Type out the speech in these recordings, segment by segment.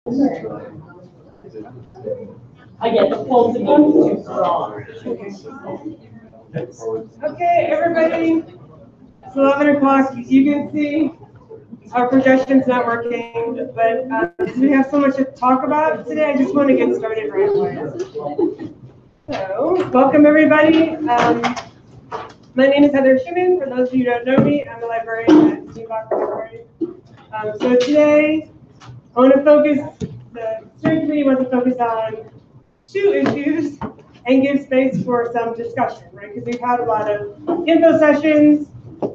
I get the full to be too strong. Okay, everybody. It's 11 o'clock. You can see our projection's not working, but since we have so much to talk about today, I just want to get started right away. So, welcome everybody. My name is Heather Schumann. For those of you who don't know me, I'm a librarian at Seabach Library. So today, I want to focus, the steering committee wants to focus on 2 issues and give space for some discussion, right? Because we've had a lot of info sessions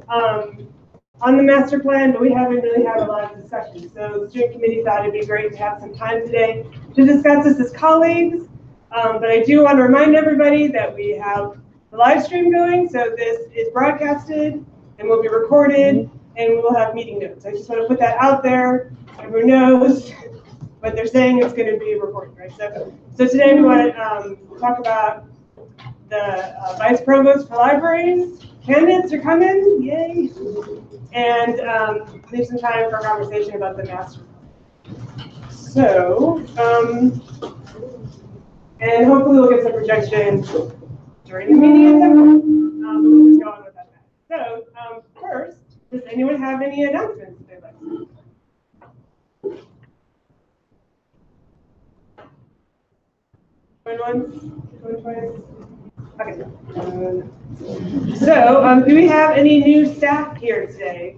on the master plan, but we haven't really had a lot of discussion. So the steering committee thought it'd be great to have some time today to discuss this as colleagues. But I do want to remind everybody that we have the live stream going, so this is broadcasted and will be recorded, and we'll have meeting notes. I just want to put that out there. Everyone knows what they're saying is going to be recorded, right? So today we want to talk about the vice provost for libraries. Candidates are coming, yay! And leave some time for a conversation about the master plan. So, and hopefully we'll get some projections during the meeting at some point. We'll just go on with that. So, first, does anyone have any announcements they'd like to make? Going once, going twice. Okay. So, do we have any new staff here today?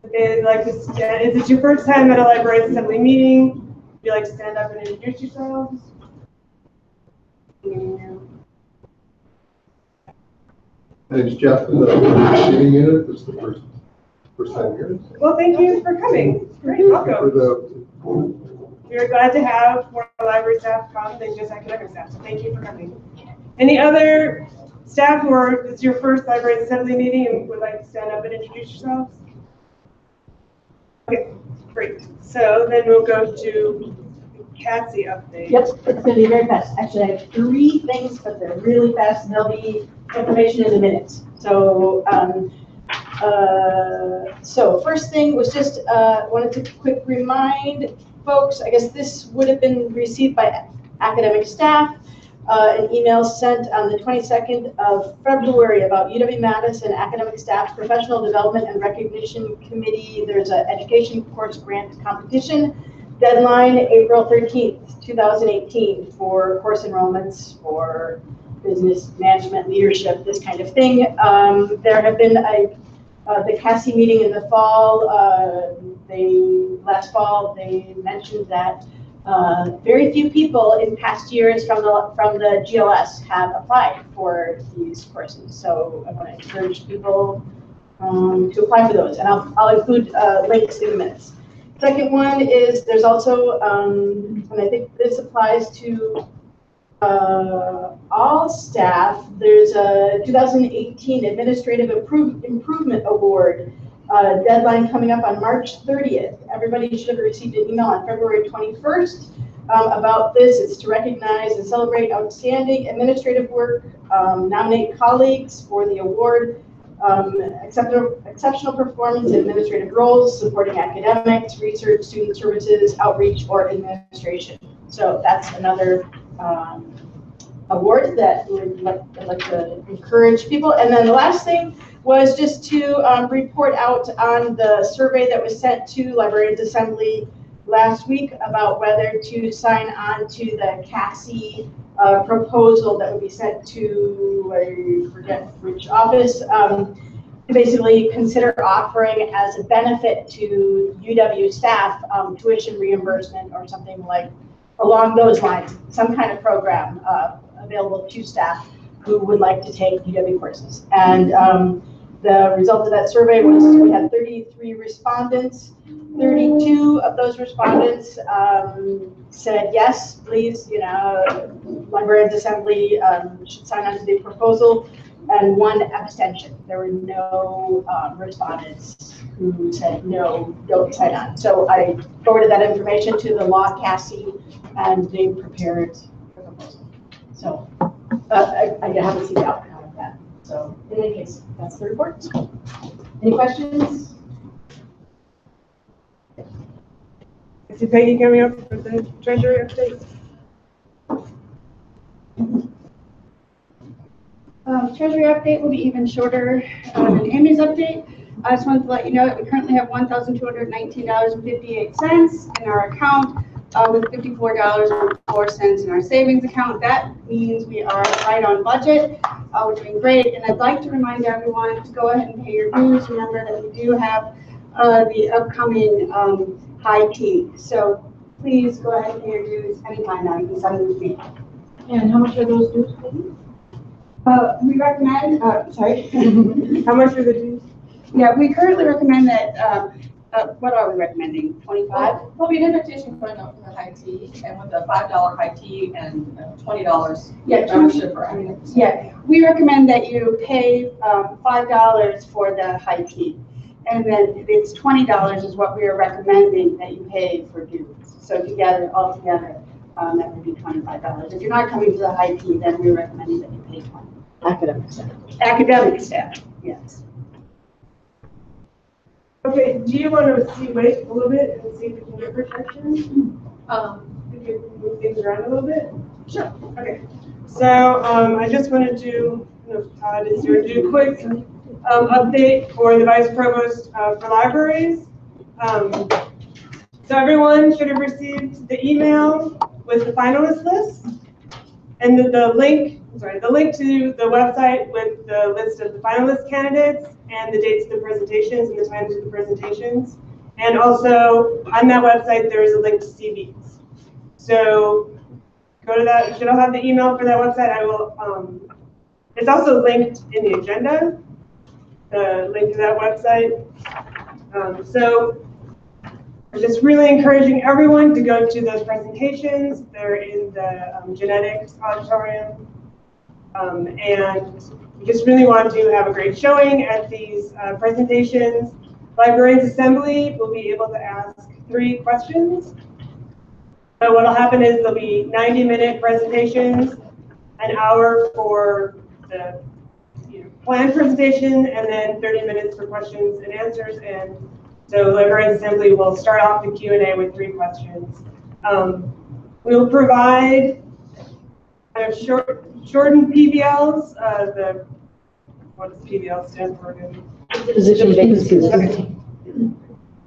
Okay, like to stand, is it your first time at a library assembly meeting? Would you like to stand up and introduce yourselves? My name's Jeff in the receiving unit. This is the first time here. Well, thank you for coming. Great, welcome. We're glad to have more library staff come than just academic staff, so thank you for coming. Any other staff who are, it's your first library assembly meeting and would like to stand up and introduce yourselves? Okay, great. So then we'll go to Cassie update. Yep, it's going to be very fast. Actually, I have 3 things, but they're really fast, and there'll be information in a minute. So, first thing was just wanted to quick remind folks. I guess this would have been received by academic staff. An email sent on the 22nd of February about UW-Madison Academic Staff Professional Development and Recognition Committee. There's an education course grant competition. Deadline April 13th, 2018 for course enrollments for business management, leadership, this kind of thing. There have been the CASI meeting in the fall. Last fall they mentioned that very few people in past years from the GLS have applied for these courses. So I want to encourage people to apply for those, and I'll include links in the minutes. Second one is there's also, and I think this applies to all staff, there's a 2018 Administrative Improvement Award deadline coming up on March 30th. Everybody should have received an email on February 21st about this. It's to recognize and celebrate outstanding administrative work, nominate colleagues for the award, exceptional performance in administrative roles, supporting academics, research, student services, outreach, or administration. So that's another award that I'd like to encourage people. And then the last thing was just to report out on the survey that was sent to Librarians Assembly last week about whether to sign on to the CASI proposal that would be sent to, I forget which office, to basically consider offering as a benefit to UW staff tuition reimbursement or something like along those lines, some kind of program available to staff who would like to take UW courses. And the result of that survey was we had 33 respondents. 32 of those respondents said yes, please, Librarians Assembly should sign on to the proposal, and 1 abstention. There were no respondents who said no, don't sign on. So I forwarded that information to the law CASI, and they prepared the proposal. So I haven't seen the outcome of that. So in any case, that's the report. Any questions? Is Peggy coming up for the treasury update? Treasury update will be even shorter than Amy's update. I just wanted to let you know that we currently have $1,219.58 in our account with $54.04 in our savings account. That means we are right on budget. We're doing great. And I'd like to remind everyone to go ahead and pay your dues. Remember that we do have the upcoming high tea. So please go ahead and pay your dues anytime now. You can send them to me. And how much are those dues, please? We recommend, sorry. How much are the dues? Yeah, we currently recommend that, what are we recommending, 25? Well, we had expectation going up from the high tea, and with the $5 high tea and $20 Yeah, membership for any. Yeah, we recommend that you pay $5 for the high tea. And then it's $20 is what we are recommending that you pay for dues. So together, all together, that would be $25. If you're not coming to the high tea, then we're recommending that you pay $20. Academic staff. Academic staff, yes. Okay, do you want to wait a little bit and see if we can get projections? We can move things around a little bit? Sure. Okay, so I just wanted to, Todd is here to do a quick update for the Vice Provost for Libraries. So everyone should have received the email with the finalist list and the link to the website with the list of the finalist candidates and the dates of the presentations and the times of the presentations. And also on that website, there is a link to CVs. So go to that. You should all have the email for that website. I will. It's also linked in the agenda. The link to that website. So I'm just really encouraging everyone to go to those presentations. They're in the genetics auditorium. And we just really want to have a great showing at these presentations. Librarians Assembly will be able to ask 3 questions. So what will happen is there'll be 90-minute presentations, an hour for the planned presentation, and then 30 minutes for questions and answers. And so Librarians Assembly will start off the Q&A with 3 questions. We'll provide kind of shortened PBLs. What does PBL stand for again? Position vacancies. Okay.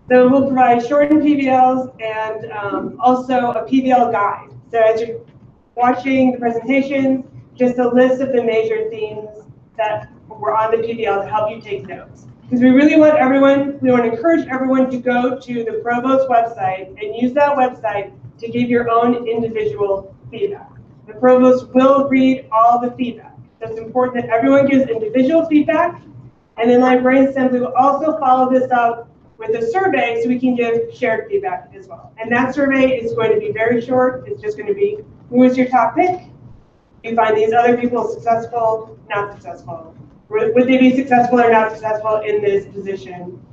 So we'll provide shortened PBLs and also a PBL guide. So as you're watching the presentation, just a list of the major themes that were on the PBL to help you take notes. Because we really want we want to encourage everyone to go to the Provost website and use that website to give your own individual feedback. The Provost will read all the feedback. So it's important that everyone gives individual feedback, and then Librarian Assembly will also follow this up with a survey so we can give shared feedback as well. And that survey is going to be very short. It's just going to be, who is your top pick? Do you find these other people successful, not successful? Would they be successful or not successful in this position?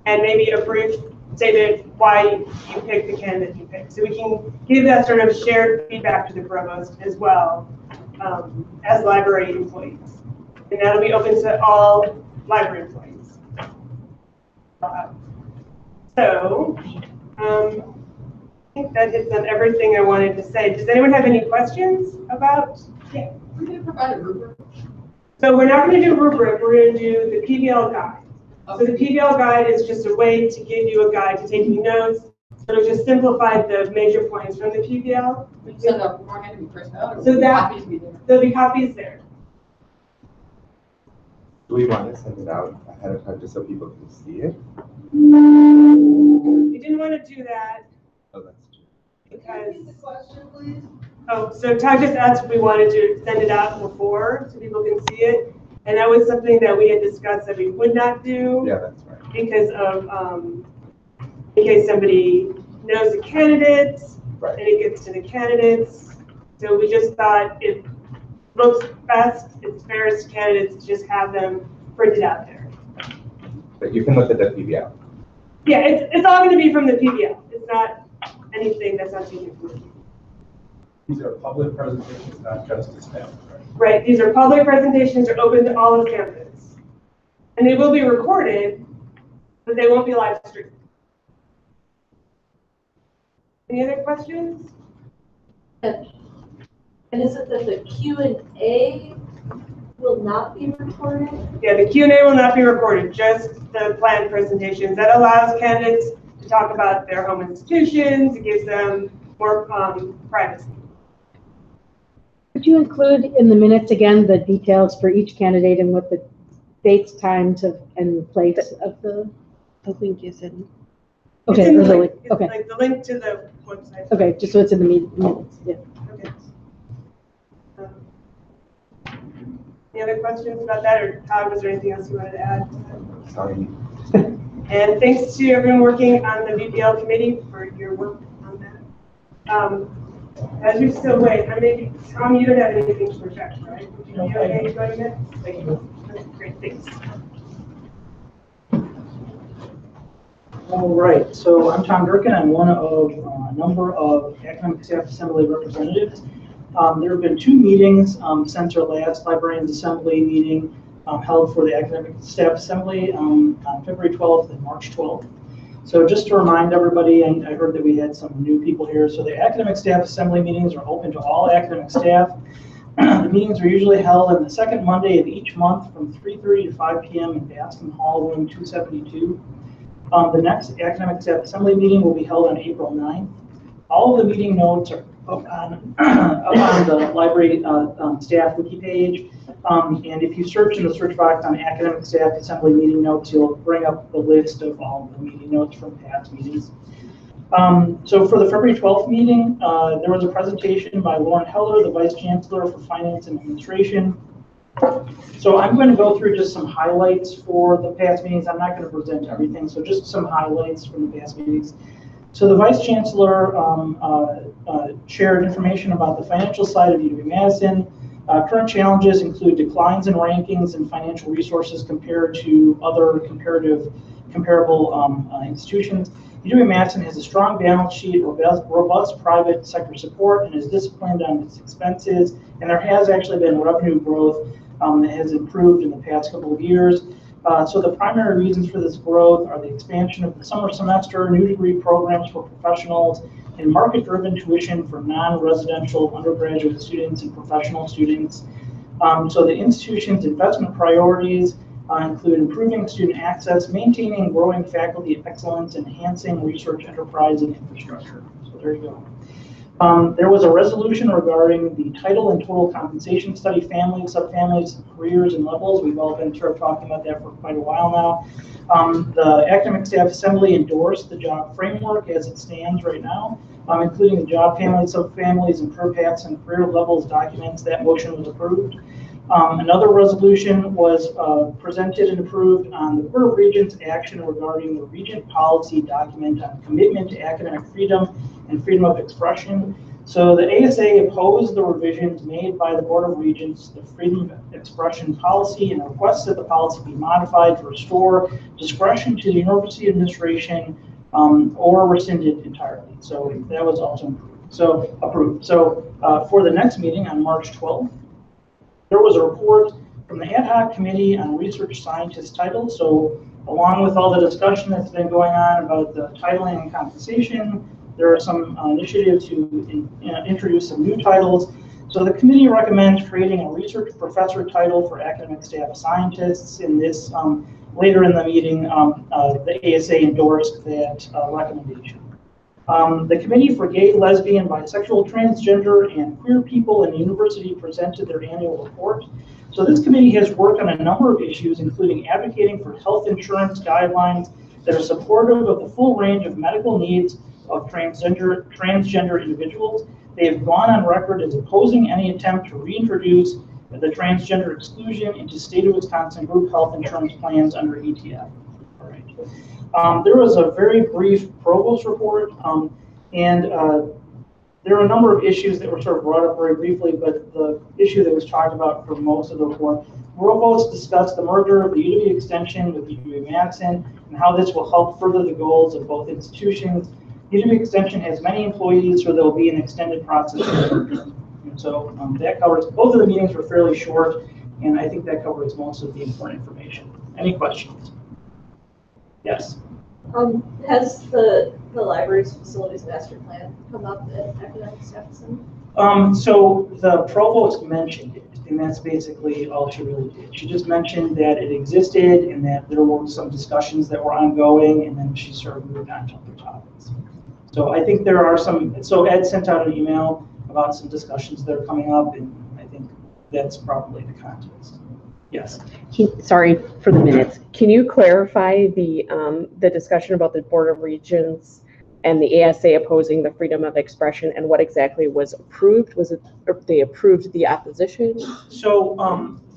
And maybe a brief statement why you picked the candidate you picked. So we can give that sort of shared feedback to the Provost as well as library employees. And that'll be open to all library employees. So I think that hits on everything I wanted to say. Does anyone have any questions about? Yeah. We're going to provide a rubric. So we're not going to do rubric, we're going to do the PBL guide. Okay. So the PBL guide is just a way to give you a guide to taking notes. It'll just simplify the major points from the PBL. We can send out beforehand to be printed out. So that there'll be copies there. Do we want to send it out ahead of time just so people can see it? We didn't want to do that. Oh, that's true. Because the question, please? Oh, so Todd just asked if we wanted to send it out before so people can see it. And that was something that we had discussed that we would not do. Yeah, that's right. Because of, in case somebody knows the candidates, right, and it gets to the candidates. So we just thought it looks best, it's fairest to candidates to just have them printed out there. But you can look at the PBL. Yeah, it's all going to be from the PBL. It's not anything that's not taken from the PBL. These are public presentations, not just to staff, right? Right, these are public presentations, are open to all of campus. And they will be recorded, but they won't be live streamed. Any other questions? And is it that the Q&A will not be recorded? Yeah, the Q&A will not be recorded, just the planned presentations. That allows candidates to talk about their home institutions. It gives them more privacy. Could you include in the minutes again the details for each candidate and what the dates, times of, and place of the link is in? Okay, It's in the there's a link. link. It's Okay. like the link to the website. Okay, just so it's in the minutes. Yeah. Okay. Any other questions about that, or Todd, was there anything else you wanted to add? Sorry. And thanks to everyone working on the VPL committee for your work on that. As we still wait, I mean, Tom, you don't have anything to project, right? Would you be okay going next? Thank you. Great, thanks. All right, so I'm Tom Durkin. I'm one of a number of Academic Staff Assembly representatives. There have been 2 meetings since our last Librarians Assembly meeting held for the Academic Staff Assembly on February 12th and March 12th. So just to remind everybody, and I heard that we had some new people here, so the Academic Staff Assembly meetings are open to all academic staff. The meetings are usually held on the second Monday of each month from 3:30 to 5 p.m. in Baskin Hall, room 272. The next Academic Staff Assembly meeting will be held on April 9th. All of the meeting notes are up on the library staff wiki page. And if you search in the search box on Academic Staff Assembly meeting notes, you'll bring up the list of all of the meeting notes from past meetings. So for the February 12th meeting, there was a presentation by Lauren Heller, the Vice Chancellor for Finance and Administration. So I'm going to go through just some highlights for the past meetings. I'm not going to present everything, so just some highlights from the past meetings. So the Vice Chancellor shared information about the financial side of UW-Madison. Current challenges include declines in rankings and financial resources compared to other comparable institutions. UW-Madison has a strong balance sheet, robust private sector support, and is disciplined on its expenses. And there has actually been revenue growth that has improved in the past couple of years. So the primary reasons for this growth are the expansion of the summer semester, new degree programs for professionals, and market-driven tuition for non-residential undergraduate students and professional students. So the institution's investment priorities include improving student access, maintaining and growing faculty excellence, enhancing research enterprise and infrastructure. So there you go. There was a resolution regarding the title and total compensation study, families, subfamilies, careers, and levels. We've all been sort of talking about that for quite a while now. The Academic Staff Assembly endorsed the job framework as it stands right now, including the job families, subfamilies, and career paths and career levels documents. That motion was approved. Another resolution was presented and approved on the Board of Regents action regarding the Regent policy document on commitment to academic freedom and freedom of expression. So the ASA opposed the revisions made by the Board of Regents, the freedom of expression policy, and requests that the policy be modified to restore discretion to the university administration or rescinded entirely. So that was also approved. So for the next meeting on March 12th, there was a report from the Ad Hoc Committee on Research Scientist titles. So along with all the discussion that's been going on about the titling and compensation, there are some initiatives to introduce some new titles. So the committee recommends creating a research professor title for academic staff scientists. In this, later in the meeting, the ASA endorsed that recommendation. The Committee for Gay, Lesbian, Bisexual, Transgender, and Queer People in the University presented their annual report. So this committee has worked on a number of issues, including advocating for health insurance guidelines that are supportive of the full range of medical needs of transgender individuals. They have gone on record as opposing any attempt to reintroduce the transgender exclusion into state of Wisconsin group health insurance plans under ETF. All right. There was a very brief provost report, and there are a number of issues that were sort of brought up very briefly, but the issue that was talked about for most of the report, provost discussed the merger of the UW Extension with UW-Madison and how this will help further the goals of both institutions. UW Extension has many employees, so there will be an extended process of merger. And so that covers, both of the meetings were fairly short, and I think that covers most of the important information. Any questions? Yes. Has the library's facilities master plan come up at academic staff assembly? So the provost mentioned it, and that's basically all she really did. She just mentioned that it existed and that there were some discussions that were ongoing, and then she sort of moved on to other topics. So I think there are some, so Ed sent out an email about some discussions that are coming up, and I think that's probably the context. Yes. Sorry for the minutes. Can you clarify the discussion about the Board of Regents and the ASA opposing the freedom of expression and what exactly was approved? Was it they approved the opposition? So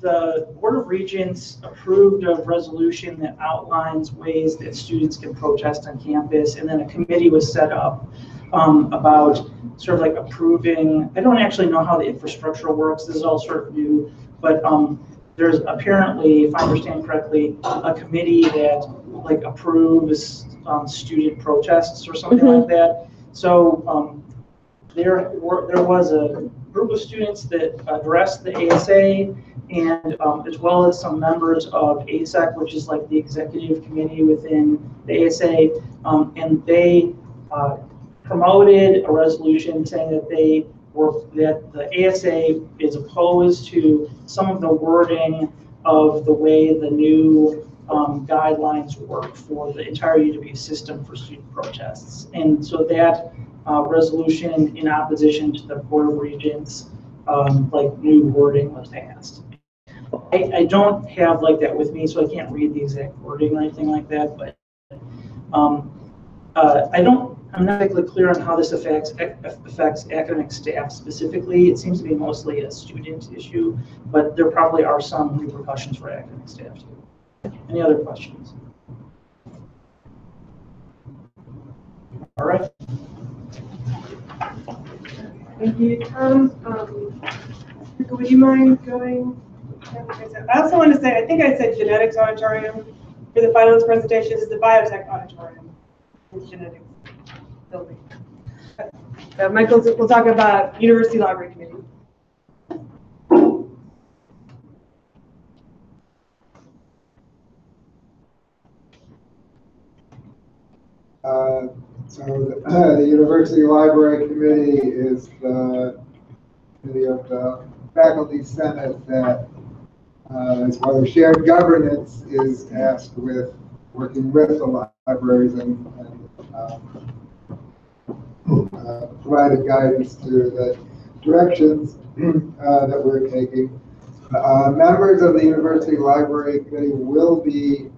the Board of Regents approved a resolution that outlines ways that students can protest on campus, and then a committee was set up about sort of like approving. I don't actually know how the infrastructure works. This is all sort of new, but there's apparently, if I understand correctly, a committee that like approves student protests or something like that. So there was a group of students that addressed the ASA, and as well as some members of ASEC, which is like the executive committee within the ASA, and they promoted a resolution saying that that the ASA is opposed to some of the wording of the way the new guidelines work for the entire UW system for student protests. And so that resolution in opposition to the Board of Regents, like new wording was passed. I don't have like that with me, so I can't read the exact wording or anything like that, but I'm not exactly clear on how this affects academic staff specifically. It seems to be mostly a student issue, but there probably are some repercussions for academic staff too. Any other questions? All right. Thank you, Tom. Would you mind going? I also want to say, I think I said genetics auditorium for the finals presentations is the biotech auditorium. It's genetics building. Michael, we'll talk about University Library Committee. So the University Library Committee is the committee of the Faculty Senate that, as well as shared governance, is tasked with working with the libraries and provided guidance to the directions that we're taking. Members of the University Library Committee will be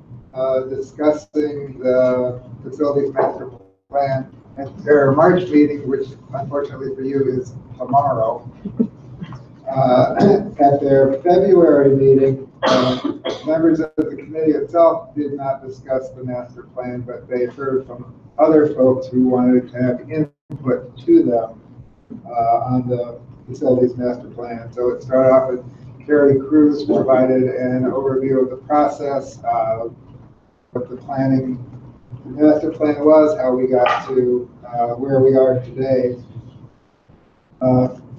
discussing the Facilities Master Plan at their March meeting, which unfortunately for you is tomorrow. At their February meeting, members of the committee itself did not discuss the master plan, but they heard from other folks who wanted to have input to them on the facilities master plan. So it started off with Carrie Cruz provided an overview of the process, what the master plan was, how we got to where we are today.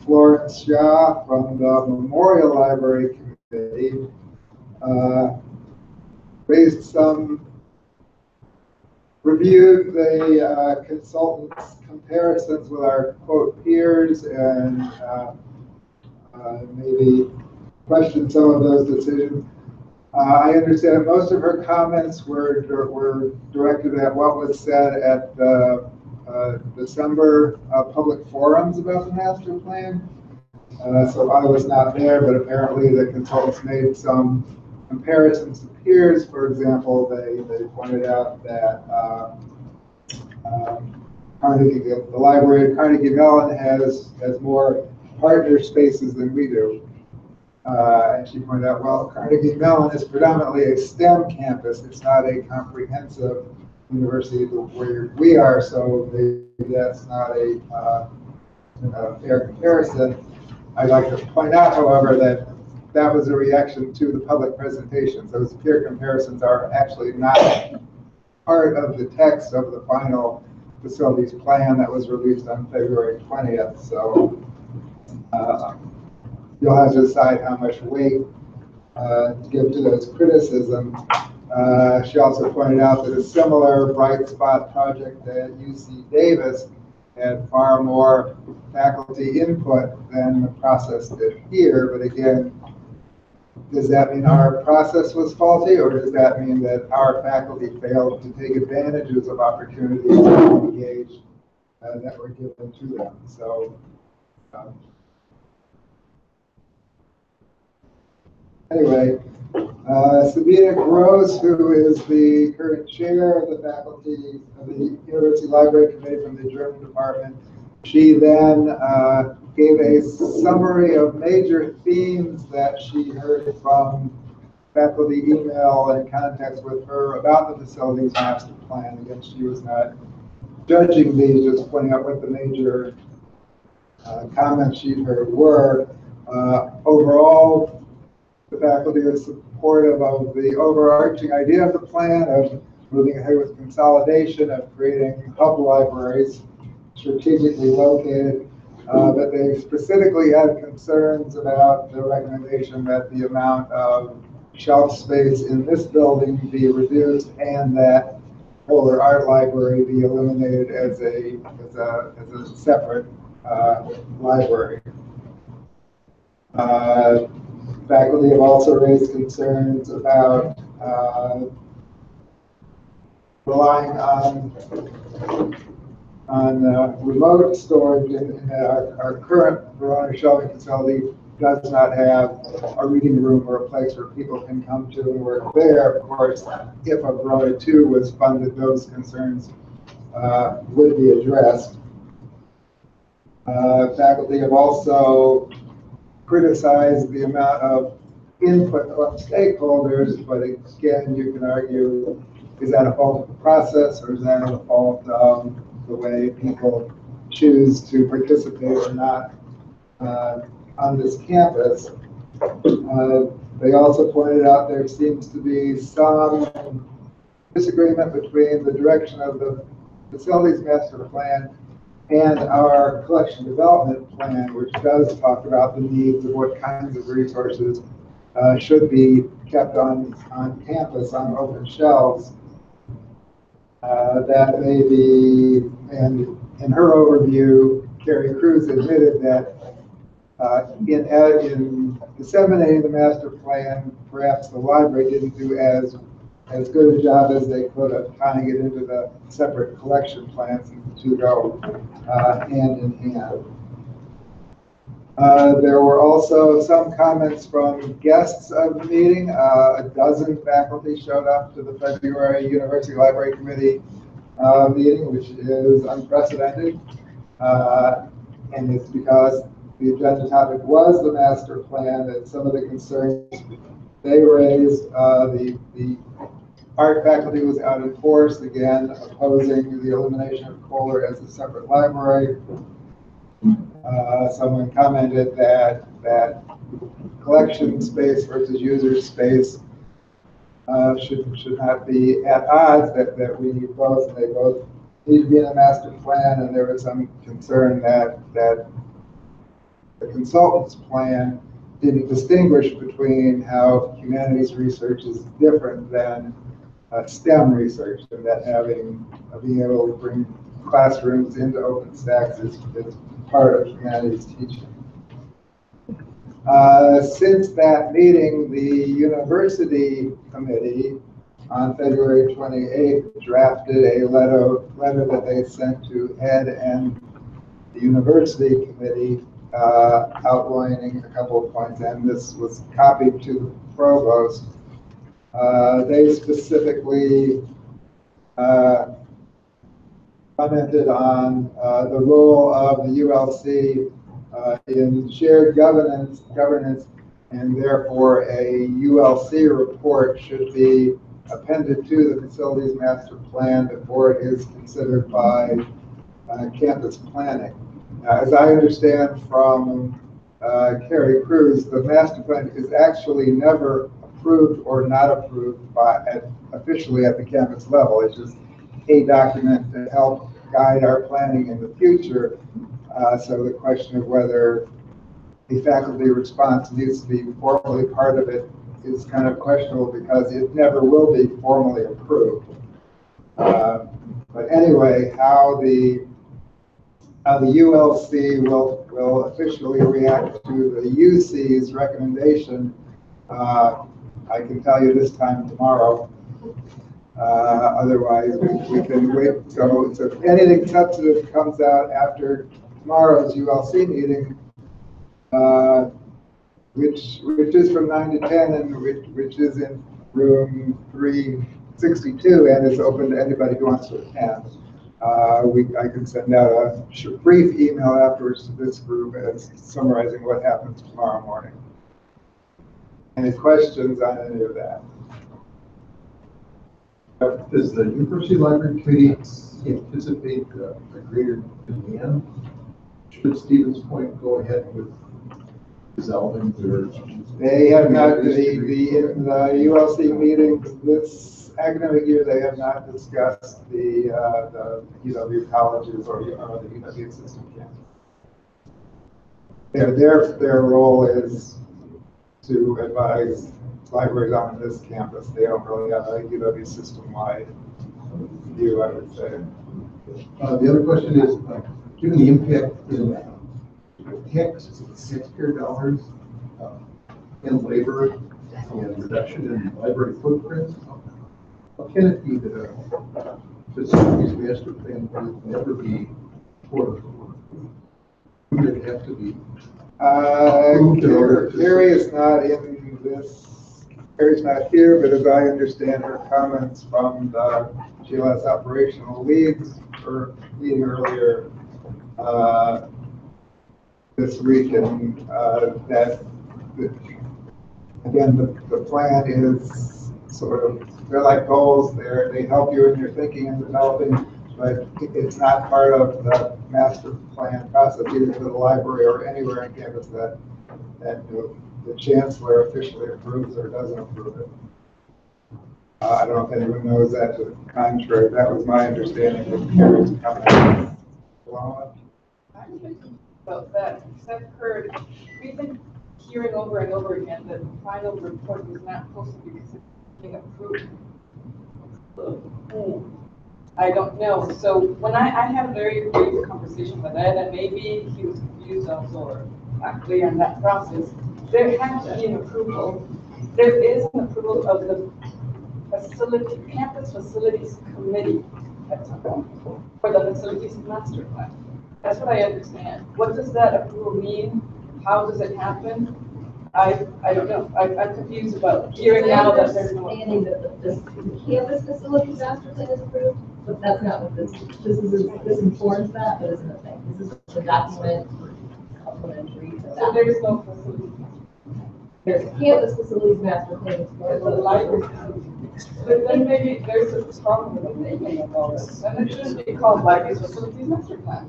Florence Shaw from the Memorial Library Committee reviewed the consultants' comparisons with our quote peers and maybe questioned some of those decisions. I understand most of her comments were directed at what was said at the December public forums about the master plan. So I was not there, but apparently the consultants made some comparisons to peers. For example, they pointed out that the library at Carnegie Mellon has more partner spaces than we do. And she pointed out, well, Carnegie Mellon is predominantly a STEM campus. It's not a comprehensive university where we are, so maybe that's not a fair comparison. I'd like to point out, however, that that was a reaction to the public presentations. Those peer comparisons are actually not part of the text of the final facilities plan that was released on February 20th. So you'll have to decide how much weight to give to those criticisms. She also pointed out that a similar bright spot project at UC Davis had far more faculty input than the process did here. But again, does that mean our process was faulty, or does that mean that our faculty failed to take advantages of opportunities to engage that were given to them? So anyway, Sabina Gross, who is the current chair of the faculty of the University Library Committee from the German department, she then gave a summary of major themes that she heard from faculty email and contacts with her about the facilities master plan. Again, she was not judging these, just pointing out what the major comments she'd heard were. Overall, the faculty is supportive of the overarching idea of the plan, of moving ahead with consolidation, of creating hub libraries strategically located, but they specifically had concerns about the recommendation that the amount of shelf space in this building be reduced and that Kohler Art Library be eliminated as a separate library. Faculty have also raised concerns about relying on remote storage, and our current Verona shelving facility does not have a reading room or a place where people can come to and work there. Of course, if a Verona 2 was funded, those concerns would be addressed. Faculty have also criticized the amount of input from stakeholders, but again, you can argue, is that a fault of the process, or is that a fault of the way people choose to participate or not on this campus? They also pointed out there seems to be some disagreement between the direction of the facilities master plan and our collection development plan, which does talk about the needs of what kinds of resources should be kept on campus on open shelves. That may be, and in her overview, Carrie Cruz admitted that in disseminating the master plan, perhaps the library didn't do as good a job as they could of tying it into the separate collection plans, and the two go hand in hand. There were also some comments from guests of the meeting. A dozen faculty showed up to the February University Library Committee meeting, which is unprecedented. And it's because the agenda topic was the master plan, and some of the concerns they raised, the art faculty was out in force, again, opposing the elimination of Kohler as a separate library. Someone commented that collection space versus user space should not be at odds, that we need both, and they both need to be in a master plan, and there was some concern that the consultant's plan didn't distinguish between how humanities research is different than STEM research, and that being able to bring classrooms into OpenStax is part of humanities teaching. Since that meeting, the university committee on February 28th drafted a letter that they sent to Ed and the university committee outlining a couple of points, and this was copied to the provost. They specifically commented on the role of the ULC in shared governance, and therefore a ULC report should be appended to the facilities master plan before it is considered by campus planning. As I understand from Carrie Cruz, the master plan is actually never approved or not approved officially at the campus level. It's just a document to help guide our planning in the future. So the question of whether the faculty response needs to be formally part of it is kind of questionable because it never will be formally approved. But anyway, how the ULC will officially react to the UC's recommendation, I can tell you this time tomorrow. Otherwise, we can wait. So if anything substantive comes out after tomorrow's ULC meeting, which is from 9 to 10 and which is in room 362 and is open to anybody who wants to attend. I can send out a brief email afterwards to this group as summarizing what happens tomorrow morning. Any questions on any of that? Does the University Library Committee anticipate a greater demand? Should Stevens Point go ahead with dissolving their? They have not, the ULC meetings this academic year, they have not discussed the UW colleges or the UW system campus. Their role is to advise libraries on this campus. They don't really have a UW system-wide view, I would say. The other question is, given the impact in taxpayer dollars in labor and reduction in library footprints, how can it be that a facilities master plan would never be approved? Would it have to be? Gary is not in this. Gary's not here, but as I understand her comments from the GLS operational leads or meeting earlier this week, and that again the plan is sort of, they're like goals. They help you in your thinking and developing, but it's not part of the master plan process either for the library or anywhere on campus that the chancellor officially approves or doesn't approve it. I don't know if anyone knows that to the contrary. That was my understanding of Gary's comment. About that, because I've heard, we've been hearing over and over again that the final report was not supposed to be being approved. I don't know. So when I had a very brief conversation with Ed, and maybe he was confused also or not clear in that process, there has to be an approval. There is an approval of the campus facilities committee for the facilities master plan. That's what I understand. What does that approval mean? How does it happen? I don't know. I'm confused about hearing now that there's no. Understanding that the campus facilities master plan is approved, but that's not what this informs that, but isn't a thing. This is the document complementary to that. So there's no facility. There's a campus facilities master plan. There's a library. But then maybe there's a problem with the naming of all this. And it shouldn't be called libraries facilities master plan.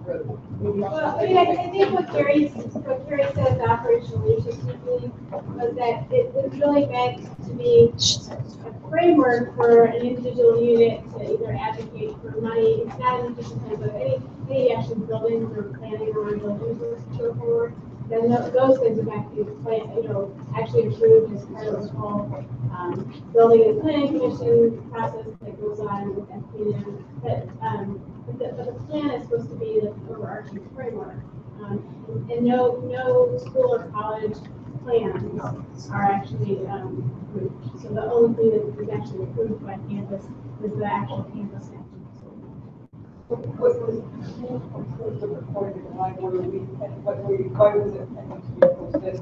Well, I mean, I think what Gary said in the operational leadership meeting was that it really meant to be a framework for an individual unit to either advocate for money. It's not in just terms of any actual buildings or planning around buildings or framework. Then those things would have to be actually approved as part of the whole building and planning commission process that goes on with FPM. But the plan is supposed to be the overarching framework. And no school or college plans are actually approved. So the only thing that is actually approved by campus is the actual campus action. What was the recorded library? Why was it pending to be posted?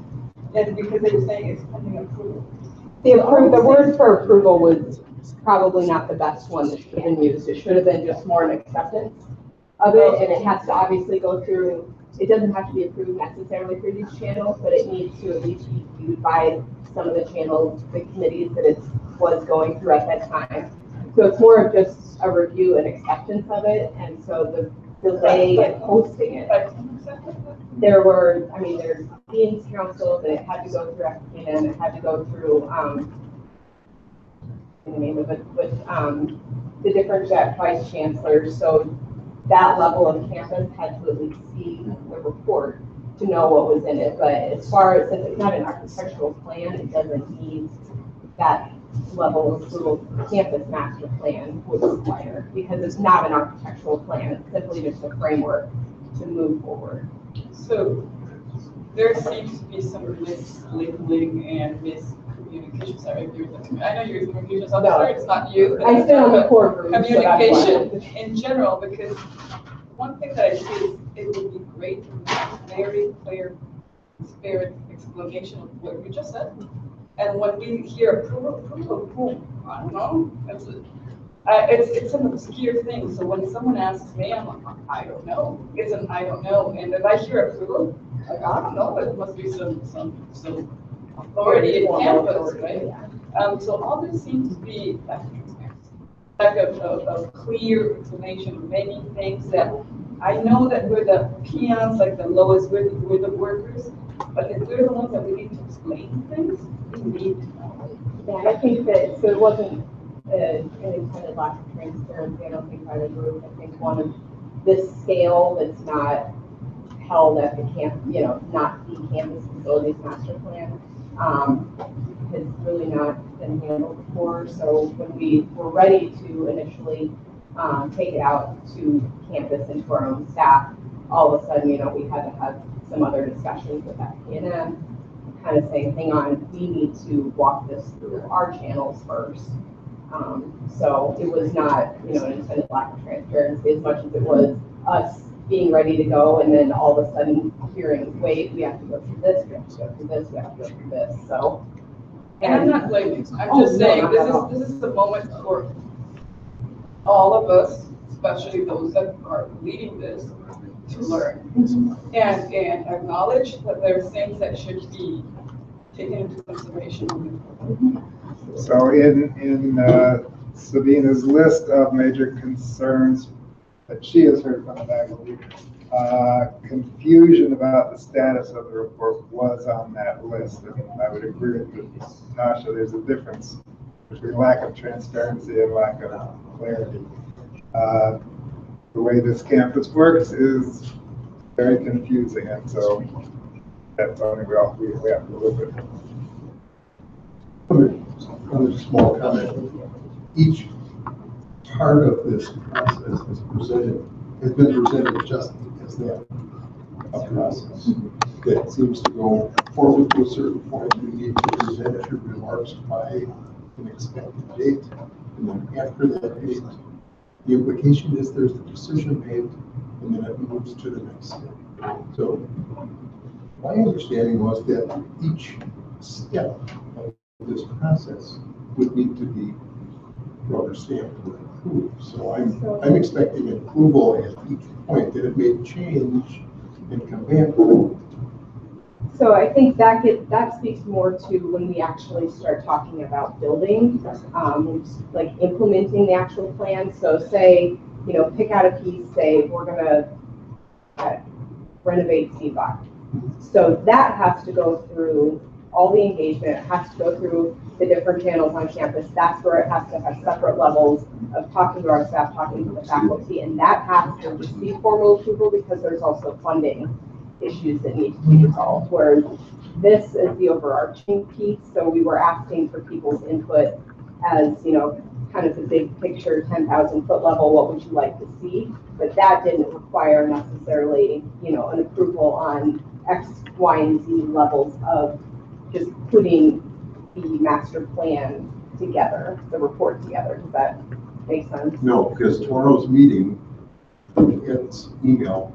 And because they were saying it's pending approval. The word for approval was probably not the best one that should have been used. It should have been just more an acceptance of it, and it has to obviously go through. It doesn't have to be approved necessarily for these channels, but it needs to at least be viewed by some of the channels, the committees that it was going through at that time. So it's more of just a review and acceptance of it, and so the delay in posting it. There's Dean's Council that had to go through FPN, it had to go through, the name of it, but the different vice chancellors. So that level of campus had to at least see the report to know what was in it. But as far as, since it's not an architectural plan, it doesn't need that level of approval the campus master plan would require, because it's not an architectural plan, it's simply just a framework to move forward. So there seems to be some mislabeling and miscommunication. Sorry, if you're I know you're the communications officer, it's not you. I sit on the core group, so that's why. Communication in general, because one thing that I see is it would be great to have a very clear spirit explanation of what you just said. And when we hear approval, I don't know, it's an obscure thing. So when someone asks me, I'm like, I don't know. It's an I don't know. And if I hear approval, like, I don't know, it must be some authority in campus, right? So all this seems to be lack of clear explanation of many things that I know that we're the peons, like the lowest, we're the workers, but if we're the ones that we need to explain things, we need to know. Yeah, I think that, so it wasn't an intended lack of transparency, I don't think, by the group. I think one of this scale that's not held at the not the campus facilities master plan, has really not been handled before. So when we were ready to initially take it out to campus and to our own staff, all of a sudden, we had to have some other discussions with FP&M, kind of saying, hang on, we need to walk this through our channels first. So it was not, an intended lack of transparency as much as it was us being ready to go, and then all of a sudden hearing, wait, we have to go through this, we have to go through this, we have to go through this. So, and I'm not blaming. I'm just saying this is the moment for all of us, especially those that are leading this, to learn and acknowledge that there are things that should be taken into consideration. So in Sabina's list of major concerns that she has heard from the faculty, confusion about the status of the report was on that list. And I would agree with Tasha, there's a difference between lack of transparency and lack of clarity. The way this campus works is very confusing, and so that's something we have to live with. Another small comment. Each part of this process has been presented just as that a process that seems to go forward to a certain point. You need to present your remarks by an expected date, and then after that date, the implication is there's a decision made, and then it moves to the next step. So my understanding was that each step of this process would need to be rubber stamped and approved. So I'm expecting approval at each point that it may change and come back. So I think that speaks more to when we actually start talking about building, like implementing the actual plan. So say, pick out a piece, say we're gonna renovate Seabach. So that has to go through all the engagement, it has to go through the different channels on campus. That's where it has to have separate levels of talking to our staff, talking to the faculty, and that has to receive formal approval because there's also funding issues that need to be resolved, whereas this is the overarching piece. So we were asking for people's input as, kind of the big picture, 10,000 foot level, what would you like to see? But that didn't require necessarily, an approval on X, Y, and Z levels of just putting the master plan together, the report together. Does that make sense? No, because tomorrow's meeting, its email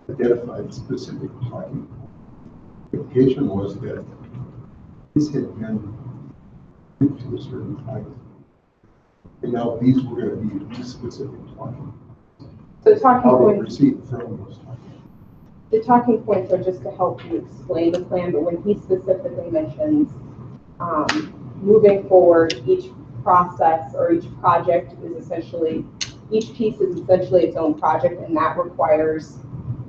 identified specific talking. The implication was that this had been to a certain point, and now these were going to be specific talking. So talking how they points. proceed from those talking. The talking points are just to help you explain the plan, but when he specifically mentions moving forward, each process or each project is essentially, each piece is essentially its own project, and that requires,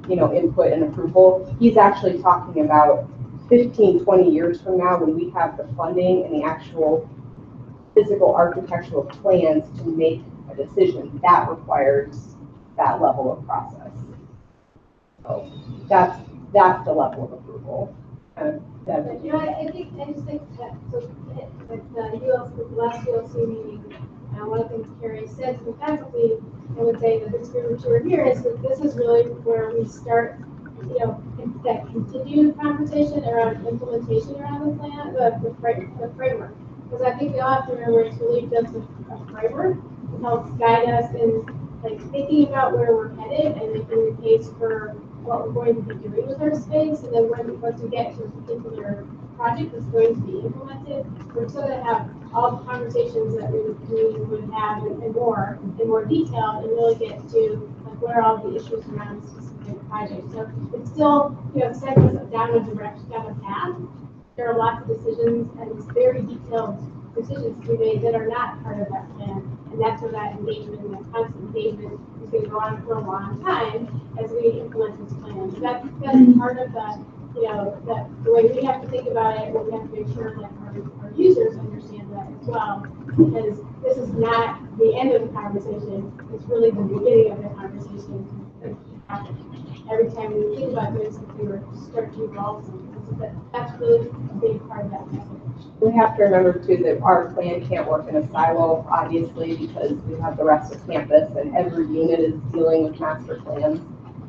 input and approval. He's actually talking about 15, 20 years from now when we have the funding and the actual physical architectural plans to make a decision. That requires that level of process. So that's the level of approval. But, you know, I just think that, so, at the last ULC meeting, one of the things Carrie said to the faculty, I would say that this group who are here is that this is really where we start, you know, that continued conversation around implementation around the plan, the framework. Because I think we all have to remember it's really just a framework that helps guide us in like thinking about where we're headed and making the case for what we're going to be doing with our space. And then once we get to a particular project that's going to be implemented, we're still going to have all the conversations that we would have and more in more detail and really get to like what are all the issues around a specific project. So it's still, you know, segments of downward direction, downward path. There are lots of decisions and it's very detailed decisions to be made that are not part of that plan. And that's where that engagement and that constant engagement is going to go on for a long time as we implement this plan. So that's part of the, you know, the way we have to think about it, and we have to make sure that our users understand that as well. Because this is not the end of the conversation, it's really the beginning of the conversation. Every time we think about this, if we were to start to evolve something, so that's really a big part of that message. We have to remember too that our plan can't work in a silo, obviously, because we have the rest of campus and every unit is dealing with master plans.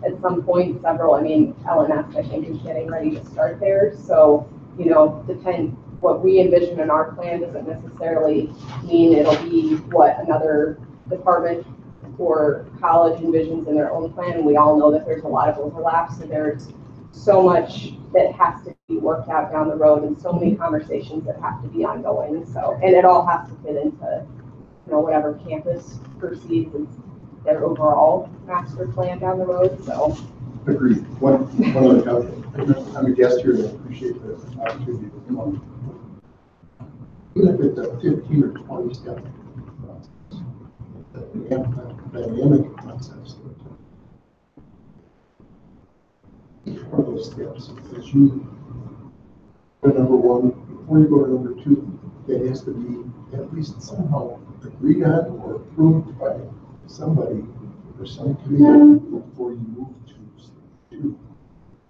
At some point, I mean, LNS, I think, is getting ready to start theirs. So, you know, what we envision in our plan doesn't necessarily mean it'll be what another department or college envisions in their own plan. And we all know that there's a lot of overlap. So there's so much that has to be worked out down the road and so many conversations that have to be ongoing. So, and it all has to fit into, you know, whatever campus perceives as their overall master plan down the road. So, agreed. One other comment. I'm a guest here and I appreciate the opportunity to come on. Even if it's a 15 or 20 step process, the dynamic process. Each one of those steps is you go to number one, before you go to number two, it has to be at least somehow agreed on or approved by somebody or some committee before you move to step two.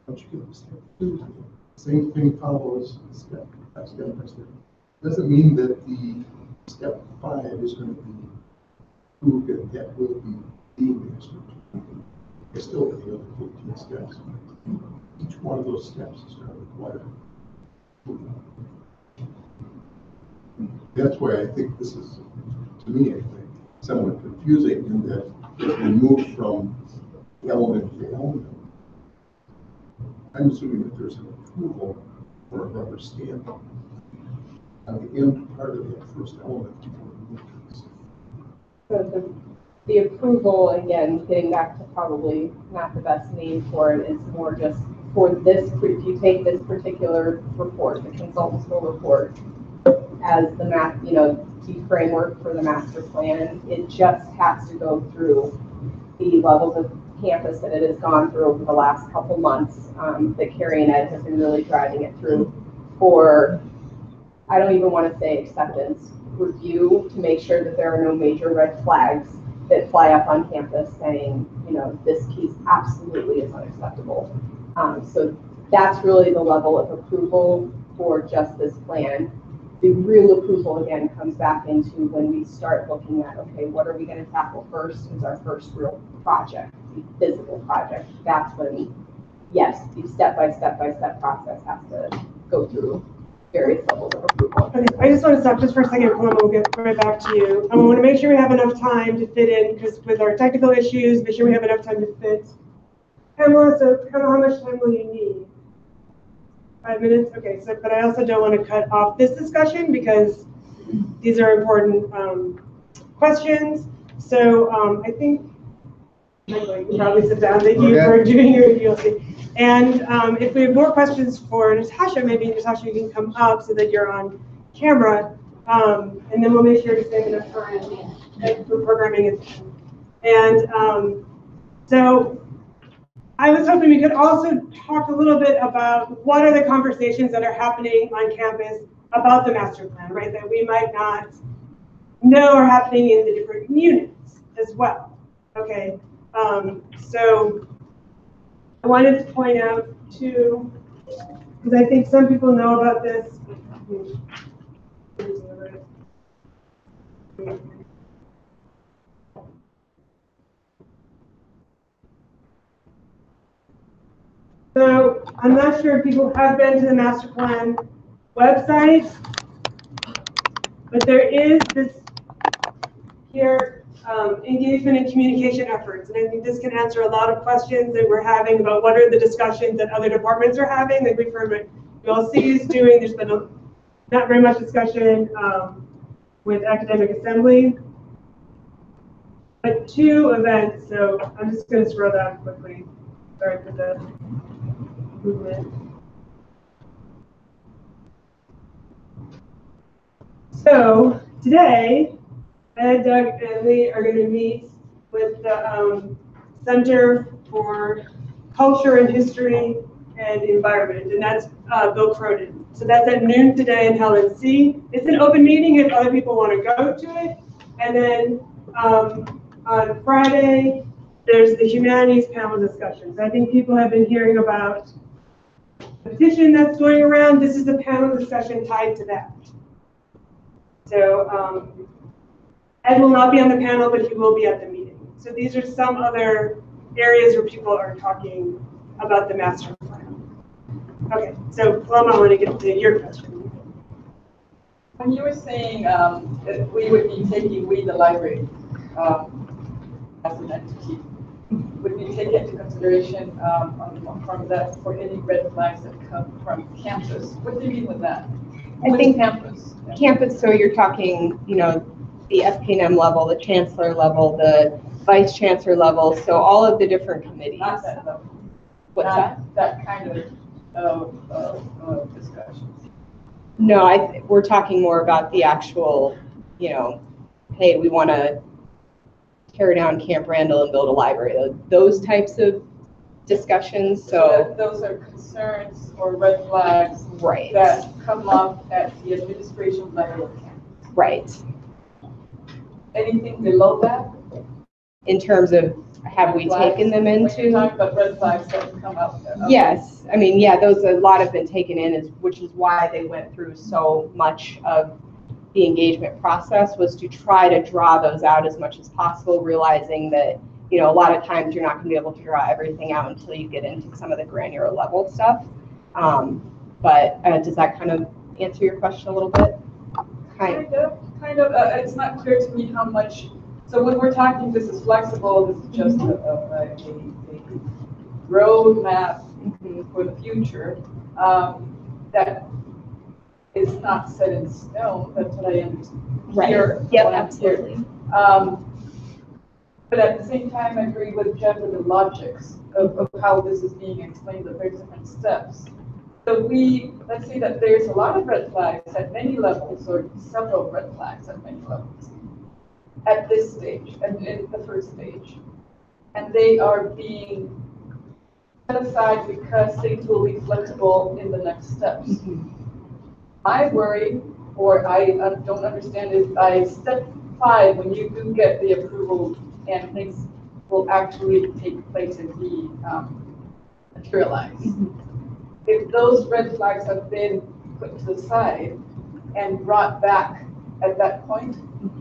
Once you get to step two, same thing follows step by step by step. Doesn't mean that the step 5 is going to be approved and that will be deemed as it's still the other 15 steps. Each one of those steps is going to require approval. That's why I think this is, to me, I think, somewhat confusing in that if we move from element to element, I'm assuming that there's an approval or a rubber stamp on the end part of that first element before we move to the so the approval, again, getting back to probably not the best name for it, is more just for this, if you take this particular report, the consultants will report as the the framework for the master plan, it just has to go through the levels of campus that it has gone through over the last couple months, that Carrie and Ed have been really driving it through for, I don't even want to say acceptance, review, to make sure that there are no major red flags that fly up on campus saying, you know, this piece absolutely is unacceptable. So that's really the level of approval for just this plan. The real approval, again, comes back into when we start looking at, okay, what are we going to tackle first as our first real project, the physical project. That's when, yes, the step-by-step process has to go through various levels of approval. Okay, I just want to stop just for a second, Paloma, we'll get right back to you. I want to make sure we have enough time to fit in, because with our technical issues, make sure we have enough time to fit. Pamela, so how much time will you need? 5 minutes? Okay, so, but I also don't want to cut off this discussion because these are important questions. So I think, Michael, you can probably sit down. Thank you for doing your ULC. And if we have more questions for Natasha, maybe Natasha, you can come up so that you're on camera. And then we'll make sure to save enough time for programming. And so I was hoping we could also talk a little bit about what are the conversations that are happening on campus about the master plan, right? That we might not know are happening in the different units as well. Okay, so I wanted to point out two because I think some people know about this. So I'm not sure if people have been to the master plan website, but there is this here, engagement and communication efforts. And I think this can answer a lot of questions that we're having about what are the discussions that other departments are having. Like we've heard what ULC is doing. There's been not very much discussion with academic assembly. But 2 events, so I'm just going to scroll down quickly. Sorry for the movement. So today, Ed, Doug, and Lee are going to meet with the Center for Culture and History and the Environment, and that's Bill Cronin. So that's at noon today in Helen C. It's an open meeting if other people want to go to it. And then on Friday, there's the humanities panel discussions. I think people have been hearing about the petition that's going around. This is the panel discussion tied to that. So Ed will not be on the panel, but he will be at the meeting. So these are some other areas where people are talking about the master plan. Okay, so Paloma, I want to get to your question. When you were saying that we would be taking, the library, as an entity, would we take into consideration from that for any red flags that come from campus? What do you mean with that? I think campus. Campus, so you're talking, you know, the FP&M level, the chancellor level, the vice chancellor level, so all of the different committees. Not that level. What's Not that? that kind of discussion. No, we're talking more about the actual, you know, hey, we want to tear down Camp Randall and build a library. Those types of discussions. So those are concerns or red flags, right, that come up at the administration level of campus. Right. Anything below that? In terms of have we taken them into? When you talk about red flags that come up. Yes, I mean, yeah, those a lot have been taken in, which is why they went through so much of the engagement process, was to try to draw those out as much as possible, realizing that, you know, a lot of times you're not going to be able to draw everything out until you get into some of the granular level stuff. But does that kind of answer your question a little bit? Kind of. It's not clear to me how much. So when we're talking, this is flexible. This is just a roadmap for the future. That is not set in stone. That's what I understand. Right. Yep, absolutely. But at the same time, I agree with Jeff with the logics of how this is being explained, that there's different steps. So let's say that there's a lot of red flags at many levels, or several red flags at many levels, at this stage, and in the first stage. And they are being set aside because things will be flexible in the next steps. My worry, or I don't understand, is by step 5, when you do get the approval and things will actually take place and be materialized. If those red flags have been put to the side and brought back at that point,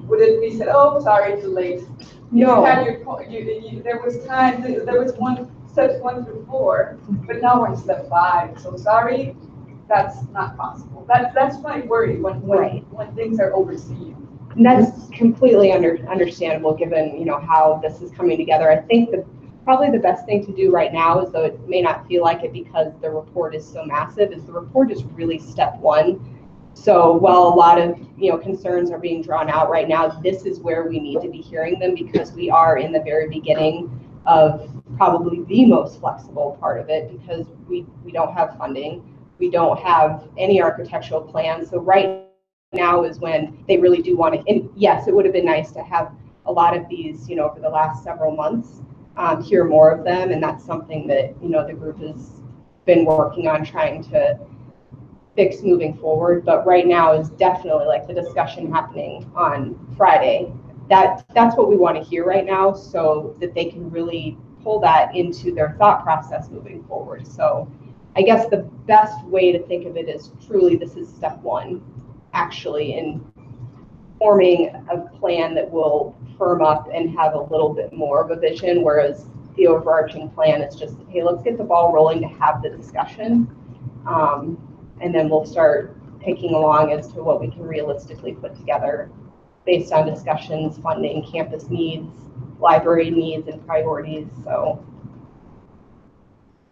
would it be said, oh, sorry, too late? No. You had your, there was time, there was steps 1 through 4, but now we're in step 5, so sorry, that's not possible. That's my worry when things are overseen. And that's completely understandable, given, you know, how this is coming together. I think probably the best thing to do right now, is, though it may not feel like it because the report is so massive, is the report is really step 1. So while a lot of, you know, concerns are being drawn out right now, this is where we need to be hearing them, because we are in the very beginning of probably the most flexible part of it, because we don't have funding, we don't have any architectural plans. So right now is when they really do want to, and yes, it would have been nice to have a lot of these, you know, over the last several months, hear more of them, and that's something that, you know, the group has been working on trying to fix moving forward. But right now is definitely, like, the discussion happening on Friday. That's what we want to hear right now, so that they can really pull that into their thought process moving forward. So I guess the best way to think of it is truly this is step one, actually, in forming a plan that will firm up and have a little bit more of a vision, whereas the overarching plan is just, hey, let's get the ball rolling to have the discussion. And then we'll start picking along as to what we can realistically put together based on discussions, funding, campus needs, library needs, and priorities. So.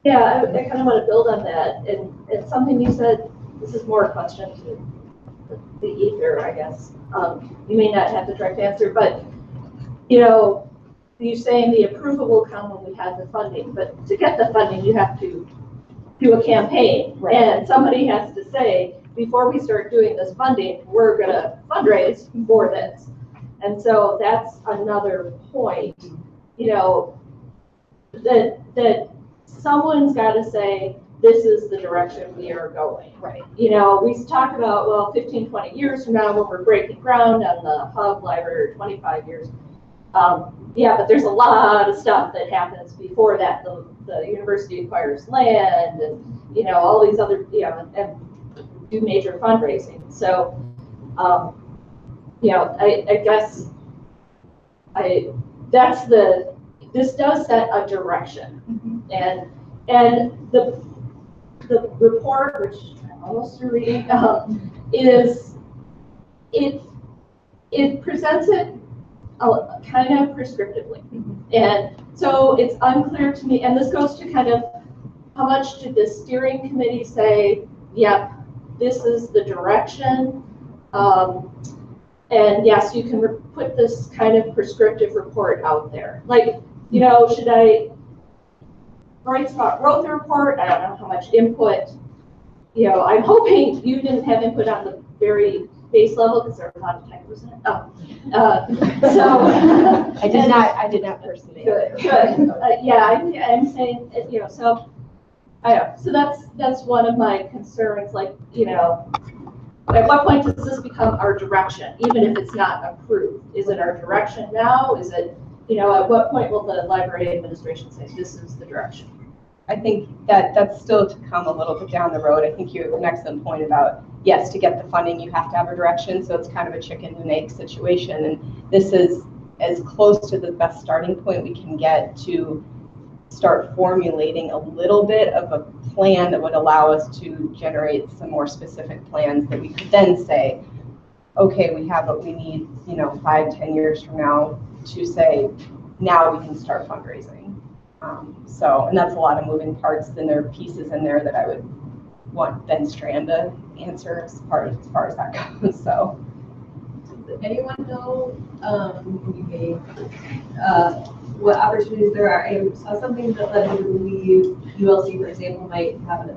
Yeah, I kind of want to build on that. And something you said, this is more a question to the ether, I guess. You may not have the direct answer, but, you know, you're saying the approval will come when we have the funding, but to get the funding, you have to do a campaign. Right. And somebody has to say, before we start doing this funding, we're going to fundraise for this. And so that's another point, you know, that someone's got to say, this is the direction we are going. Right. You know, we talk about, well, 15, 20 years from now, when we're breaking ground on the hub library, or 25 years. Yeah, but there's a lot of stuff that happens before that. The university acquires land and, you know, all these other, you know, and do major fundraising. So, you know, I guess this does set a direction. Mm-hmm. And the report, which I'm almost through reading, is it presents it kind of prescriptively. Mm-hmm. And so it's unclear to me, and this goes to kind of how much did the steering committee say, yep, this is the direction. And yes, you can put this kind of prescriptive report out there. Like, you know, should I Bright Spot wrote the report? I don't know how much input. You know, I'm hoping you didn't have input on the very base level because there are a lot of typos in it. So I did not personally. Good. Yeah, I'm saying, you know, so I know. So that's one of my concerns. Like, you know, at what point does this become our direction, even if it's not approved? Is it our direction now? Is it, you know, at what point will the library administration say this is the direction? I think that's still to come a little bit down the road. I think you have an excellent point about, yes, to get the funding, you have to have a direction. So it's kind of a chicken and egg situation. And this is as close to the best starting point we can get to start formulating a little bit of a plan that would allow us to generate some more specific plans that we could then say, okay, we have what we need, you know, 5-10 years from now to say, now we can start fundraising. So, and that's a lot of moving parts. Then there are pieces in there that I would want Ben Strand to answer as far as that goes. So, does anyone know what opportunities there are? I saw something that led me to believe ULC, for example, might have an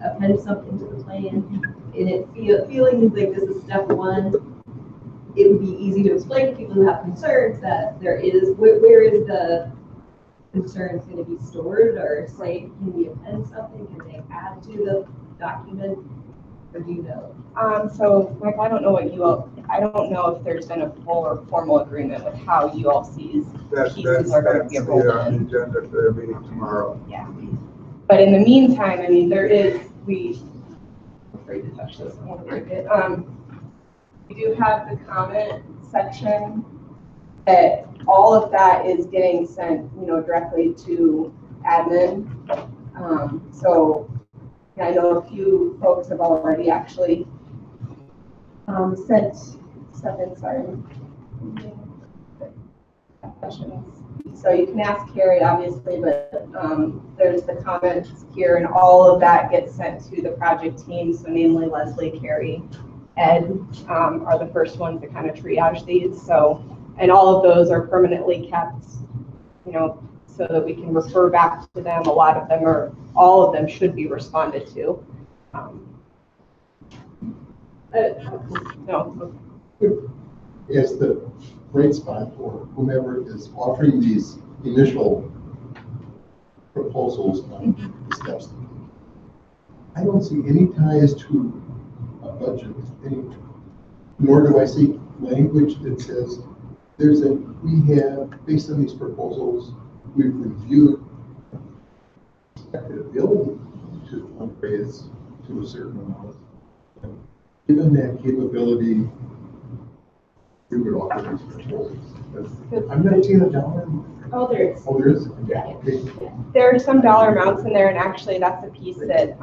append something to the plan, and it feeling like this is step one. It would be easy to explain to people who have concerns that there is where is the concerns going to be stored, or say, can we append something? Can they add to the document? Or do you know? So, Mike, I don't know if there's been a full or formal agreement with how ULC's pieces are going to be rolled in. On the agenda for their meeting tomorrow. Yeah. But in the meantime, I mean, I'm afraid to touch this, I want to break it. We do have the comment section that all of that is getting sent, you know, directly to admin. So I know a few folks have already actually sent stuff in, sorry. Questions. So you can ask Carrie, obviously, but there's the comments here, and all of that gets sent to the project team. So namely Leslie, Carrie, Ed are the first ones to kind of triage these. So, and all of those are permanently kept, you know, so that we can refer back to them. A lot of them or all of them should be responded to. No. As the Bright Spot or whomever is offering these initial proposals on the steps, I don't see any ties to a budget, nor do I see language that says we have, based on these proposals, we've reviewed expected ability to fundraise to a certain amount. And given that capability, we would offer these proposals. I'm not seeing a dollar. Oh, there is. Oh, there is? Yeah. Okay. There are some dollar amounts in there, and actually that's a piece that,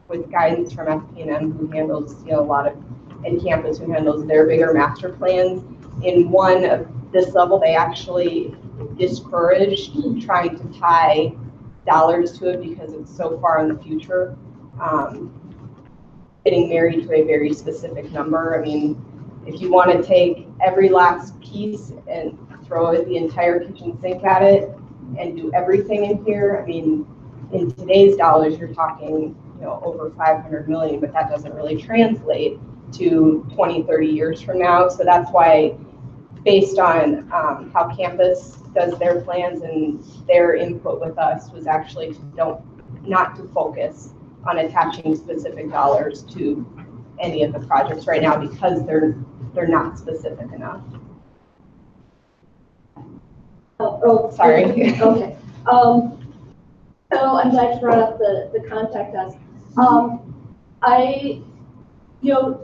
with guidance from FP&M, who handles, a lot of, and campus, who handles their bigger master plans. In one of this level, they actually discouraged trying to tie dollars to it because it's so far in the future. Getting married to a very specific number. I mean, if you want to take every last piece and throw the entire kitchen sink at it and do everything in here, I mean, in today's dollars, you're talking, over 500 million, but that doesn't really translate to 20, 30 years from now. So that's why, based on how campus does their plans and their input with us, was actually not to focus on attaching specific dollars to any of the projects right now because they're not specific enough. Oh, sorry. Okay. So I'm glad you brought up the contact us.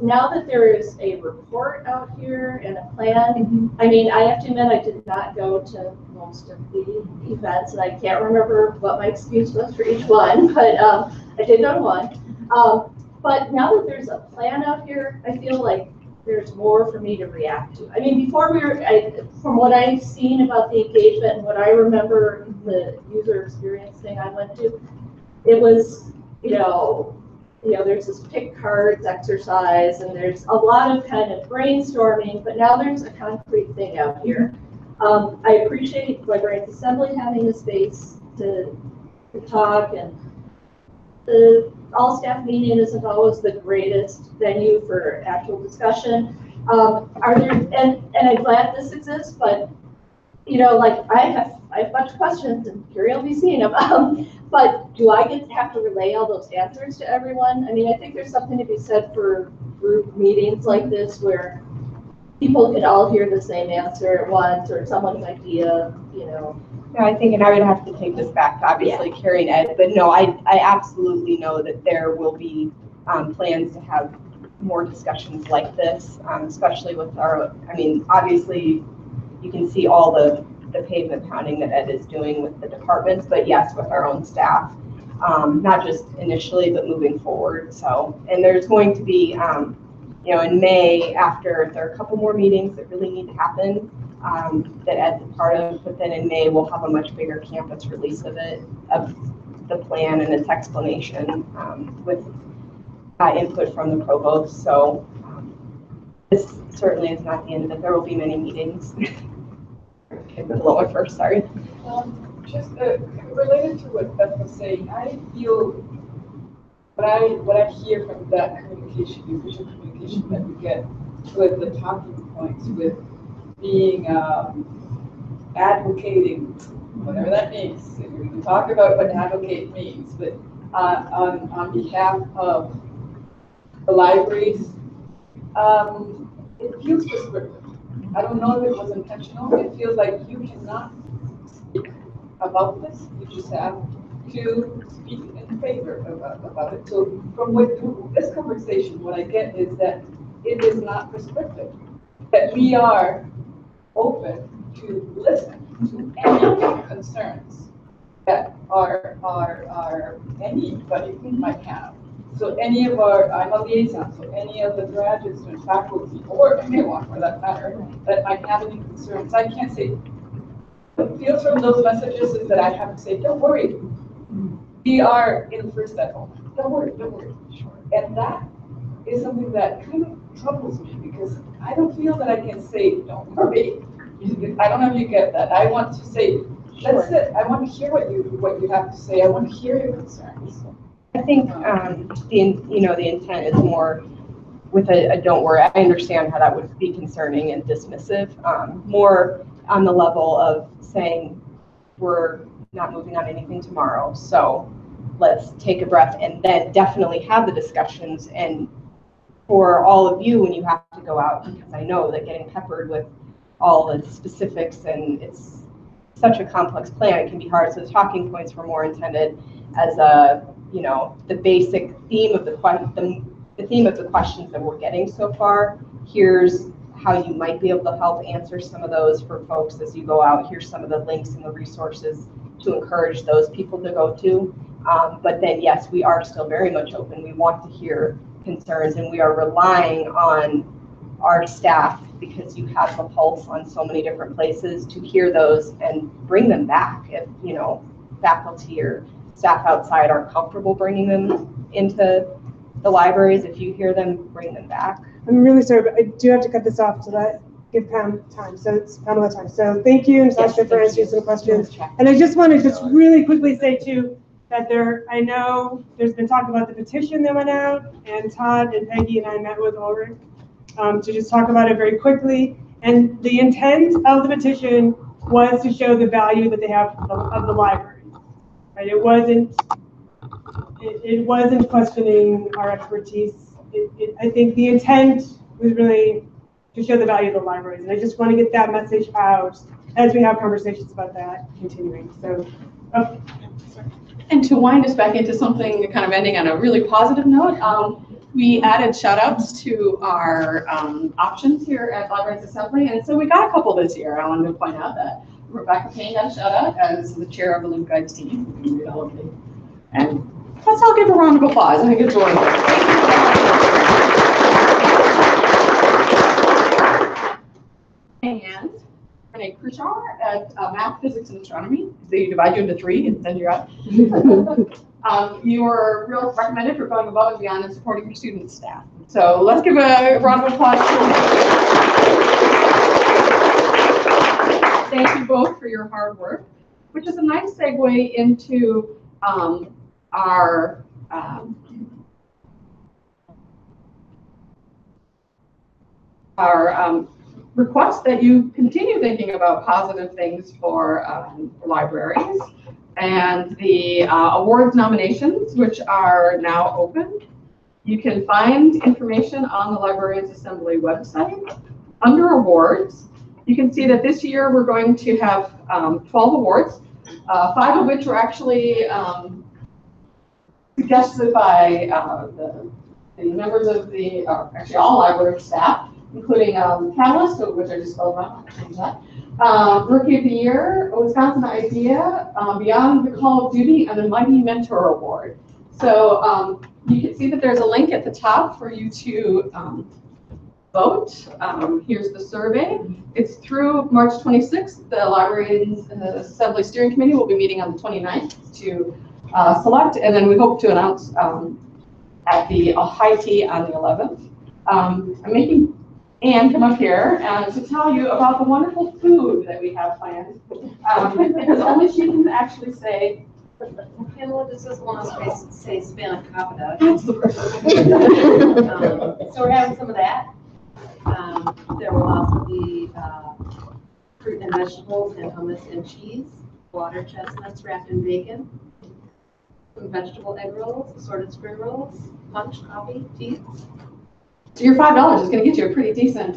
Now that there is a report out here and a plan, I mean, I have to admit, I did not go to most of the events, and I can't remember what my excuse was for each one, but I did go to one. But now that there's a plan out here, I feel like there's more for me to react to. I mean, before from what I've seen about the engagement and what I remember the user experience thing I went to, it was, there's this pick cards exercise and there's a lot of kind of brainstorming, but now there's a concrete thing out here. I appreciate Librarians Assembly having the space to talk, and the all-staff meeting isn't always the greatest venue for actual discussion. And I'm glad this exists, but I have a bunch of questions, and Carrie will be seeing them. But do I have to relay all those answers to everyone? I mean, I think there's something to be said for group meetings like this where people could all hear the same answer at once, or someone's idea, No, I think, and I would have to take this back to obviously Carrie and Ed, but no, I absolutely know that there will be plans to have more discussions like this, especially with obviously you can see all the pavement pounding that Ed is doing with the departments, but yes, with our own staff, not just initially, but moving forward. So, and there's going to be, in May, after there are a couple more meetings that really need to happen, that Ed's a part of, but then in May, we'll have a much bigger campus release of the plan and its explanation, with input from the provost. So this certainly is not the end of it. There will be many meetings. Okay, the low one first, sorry. Just related to what Beth was saying, I feel what I hear from that communication, the official communication that we get with the talking points, with being advocating, whatever that means. We can talk about what advocate means, but on behalf of the libraries, it feels prescriptive. I don't know if it was intentional. It feels like you cannot speak about this. You just have to speak in favor about it. So from this conversation, what I get is that it is not prescriptive. That we are open to listen to any concerns that anybody might have. So I'm a liaison, so any of the graduate students, faculty, or anyone for that matter, that might have any concerns, I can't say, what feels from those messages is that I have to say, don't worry, we are in the first level. Don't worry. Sure. And that is something that kind of troubles me because I don't feel that I can say, don't worry. I don't know if you get that. I want to say, that's it. I want to hear what you have to say. I want to hear your concerns. I think the intent is more with a don't worry. I understand how that would be concerning and dismissive. More on the level of saying we're not moving on anything tomorrow, so let's take a breath and then definitely have the discussions. And for all of you, when you have to go out, because I know that getting peppered with all the specifics and it's such a complex plan, it can be hard. So the talking points were more intended as a you know, the basic theme of the theme of the questions that we're getting so far. Here's how you might be able to help answer some of those for folks as you go out. Here's some of the links and the resources to encourage those people to go to. But then, yes, we are still very much open. We want to hear concerns, and we are relying on our staff, because you have the pulse on so many different places, to hear those and bring them back. If, you know, faculty or staff outside are comfortable bringing them into the libraries, if you hear them, bring them back. I'm really sorry, but I do have to cut this off to give Pam time. So it's Pamela time. So thank you, Natasha, for answering some questions. And I just want to just really quickly say too, that I know there's been talk about the petition that went out, and Todd and Peggy and I met with Ulrich to just talk about it very quickly. And the intent of the petition was to show the value that they have of the library. Right? It wasn't questioning our expertise. I think the intent was really to show the value of the libraries, and I just want to get that message out as we have conversations about that continuing. So, okay. And to wind us back into something kind of ending on a really positive note, we added shout outs to our options here at Librarians Assembly. And so we got a couple this year. I wanted to point out that Rebecca Payne got a shout out as the chair of the Loop Guides team. And let's all give a round of applause. I think it's wonderful. And Renee Khrushar at Math, Physics, and Astronomy. They divide you into 3 and send you out. You were real recommended for going above and beyond and supporting your student and staff. So let's give a round of applause. Thank you both for your hard work, which is a nice segue into our request that you continue thinking about positive things for libraries, and the awards nominations, which are now open. You can find information on the Librarians Assembly website. Under awards, you can see that this year we're going to have 12 awards, 5 of which were actually suggested by the members of the, actually all library staff, including Catalyst, which I just spelled out, Rookie of the Year, a Wisconsin Idea, Beyond the Call of Duty, and the Mighty Mentor Award. So you can see that there's a link at the top for you to vote. Here's the survey. It's through March 26th. The Librarians Assembly Steering Committee will be meeting on the 29th to select, and then we hope to announce at the high tea on the 11th. I'm making Anne come up here to tell you about the wonderful food that we have planned, because only she can actually say. Pamela, this is one of those say spanakopita. So we're having some of that. There will also be fruit and vegetables and hummus and cheese, water chestnuts wrapped in bacon, some vegetable egg rolls, assorted spring rolls, punch, coffee, tea. So your $5 is going to get you a pretty decent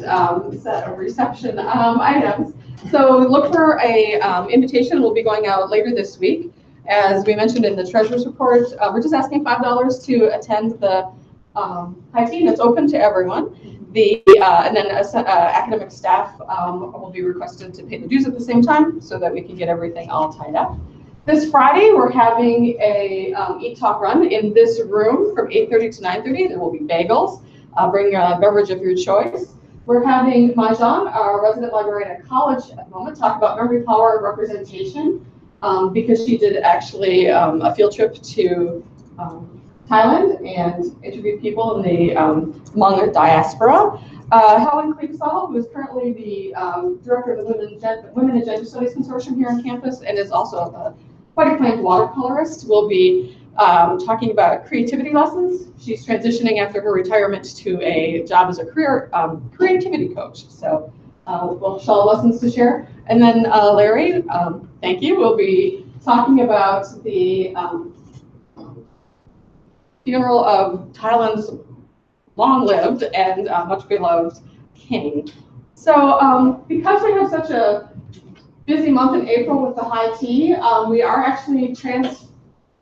set of reception items. So look for a invitation. Will be going out later this week. As we mentioned in the treasurer's report, we're just asking $5 to attend the high tea. It's open to everyone. And then academic staff will be requested to pay the dues at the same time so that we can get everything all tied up. This Friday, we're having a Eat Talk Run in this room from 8:30 to 9:30. There will be bagels. Bring a beverage of your choice. We're having Mahjong, our resident librarian at college at the moment, talk about memory power representation, because she did actually a field trip to Thailand and interviewed people in the Hmong diaspora. Helen Kliebsal, who is currently the director of the Women and Gender Studies Consortium here on campus and is also a quite acclaimed watercolorist, will be talking about creativity lessons. She's transitioning after her retirement to a job as a career creativity coach. So we'll show lessons to share. And then Larry, thank you, will be talking about the funeral of Thailand's long-lived and much beloved king. So because we have such a busy month in April with the high tea, we are actually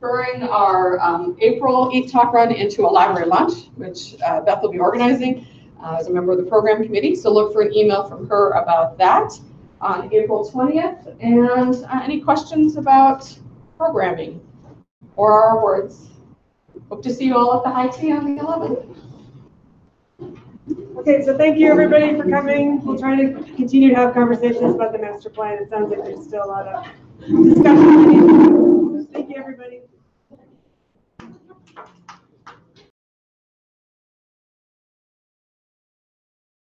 during our April Eat Talk Run into a library lunch, which Beth will be organizing as a member of the program committee. So look for an email from her about that on April 20th. And any questions about programming or our awards? Hope to see you all at the high tea on the 11th. Okay, so thank you everybody for coming. We'll try to continue to have conversations about the master plan. It sounds like there's still a lot of discussion. Thank you, everybody.